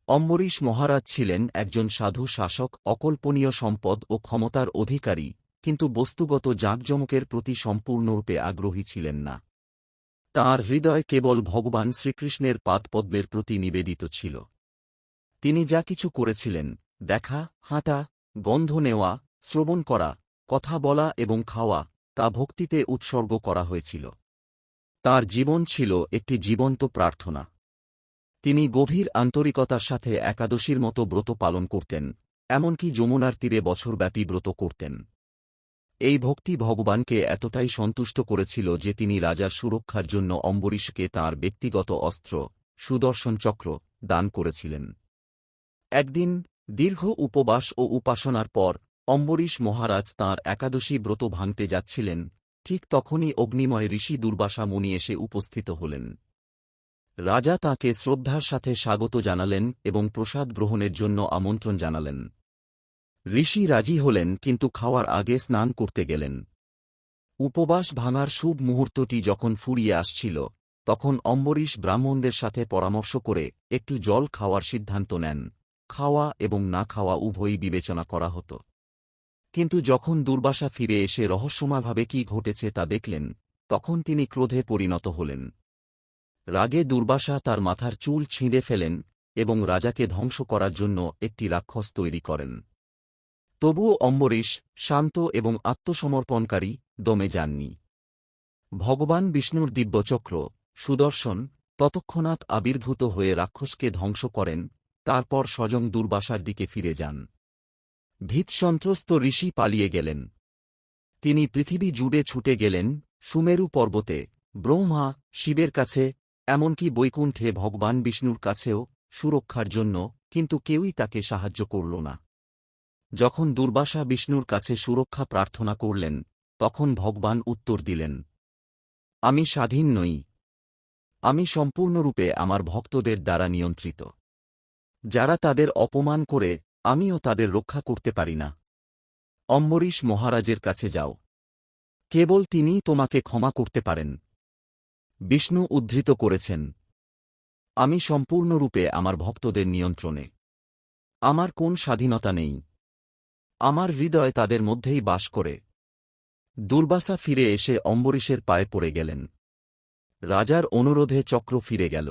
অম্বরীশ মহারাজ ছিলেন একজন সাধু শাসক, অকল্পনীয় সম্পদ ও ক্ষমতার অধিকারী, কিন্তু বস্তুগত জাঁকজমকের প্রতি সম্পূর্ণরূপে আগ্রহী ছিলেন না। তাঁর হৃদয় কেবল ভগবান শ্রীকৃষ্ণের পাদপদ্মের প্রতি নিবেদিত ছিল। তিনি যা কিছু করেছিলেন, দেখা, হাঁটা, গন্ধ নেওয়া, শ্রবণ করা, কথা বলা এবং খাওয়া, তা ভক্তিতে উৎসর্গ করা হয়েছিল। তাঁর জীবন ছিল একটি জীবন্ত প্রার্থনা। তিনি গভীর আন্তরিকতার সাথে একাদশীর মতো ব্রত পালন করতেন, এমনকি যমুনার তীরে বছরব্যাপী ব্রত করতেন। এই ভক্তি ভগবানকে এতটাই সন্তুষ্ট করেছিল যে তিনি রাজার সুরক্ষার জন্য অম্বরীশকে তাঁর ব্যক্তিগত অস্ত্র, সুদর্শন চক্র, দান করেছিলেন। একদিন দীর্ঘ উপবাস ও উপাসনার পর অম্বরীশ মহারাজ তাঁর একাদশী ব্রত ভাঙতে যাচ্ছিলেন, ঠিক তখনই অগ্নিময় ঋষি দুর্বাসা মুনি এসে উপস্থিত হলেন। রাজা তাঁকে শ্রদ্ধার সাথে স্বাগত জানালেন এবং প্রসাদ গ্রহণের জন্য আমন্ত্রণ জানালেন। ঋষি রাজি হলেন, কিন্তু খাওয়ার আগে স্নান করতে গেলেন। উপবাস ভাঙার শুভ মুহূর্তটি যখন ফুরিয়ে আসছিল, তখন অম্বরীশ ব্রাহ্মণদের সাথে পরামর্শ করে একটু জল খাওয়ার সিদ্ধান্ত নেন। খাওয়া এবং না খাওয়া উভয়ই বিবেচনা করা হতো। কিন্তু যখন দুর্বাসা ফিরে এসে রহস্যময়ভাবে কি ঘটেছে তা দেখলেন, তখন তিনি ক্রোধে পরিণত হলেন। রাগে দুর্বাসা তার মাথার চুল ছিঁড়ে ফেলেন এবং রাজাকে ধ্বংস করার জন্য একটি রাক্ষস তৈরি করেন। তবুও অম্বরীশ, শান্ত এবং আত্মসমর্পণকারী, দমে যাননি। ভগবান বিষ্ণুর দিব্যচক্র, সুদর্শন, তৎক্ষণাৎ আবির্ভূত হয়ে রাক্ষসকে ধ্বংস করেন, তারপর স্বয়ং দুর্বাসার দিকে ফিরে যান। ভীতসন্ত্রস্ত ঋষি পালিয়ে গেলেন। তিনি পৃথিবী জুড়ে ছুটে গেলেন, সুমেরু পর্বতে, ব্রহ্মা, শিবের কাছে, এমনকি বৈকুণ্ঠে ভগবান বিষ্ণুর কাছেও, সুরক্ষার জন্য, কিন্তু কেউই তাকে সাহায্য করল না। যখন দুর্বাসা বিষ্ণুর কাছে সুরক্ষা প্রার্থনা করলেন, তখন ভগবান উত্তর দিলেন, আমি স্বাধীন নই। আমি সম্পূর্ণরূপে আমার ভক্তদের দ্বারা নিয়ন্ত্রিত। যারা তাদের অপমান করে, আমিও তাদের রক্ষা করতে পারি না। অম্বরীশ মহারাজের কাছে যাও। কেবল তিনিই তোমাকে ক্ষমা করতে পারেন। বিষ্ণু উদ্ধৃত করেছেন, আমি সম্পূর্ণরূপে আমার ভক্তদের নিয়ন্ত্রণে। আমার কোন স্বাধীনতা নেই। আমার হৃদয় তাদের মধ্যেই বাস করে। দুর্বাসা ফিরে এসে অম্বরীশের পায়ে পড়ে গেলেন। রাজার অনুরোধে চক্র ফিরে গেল।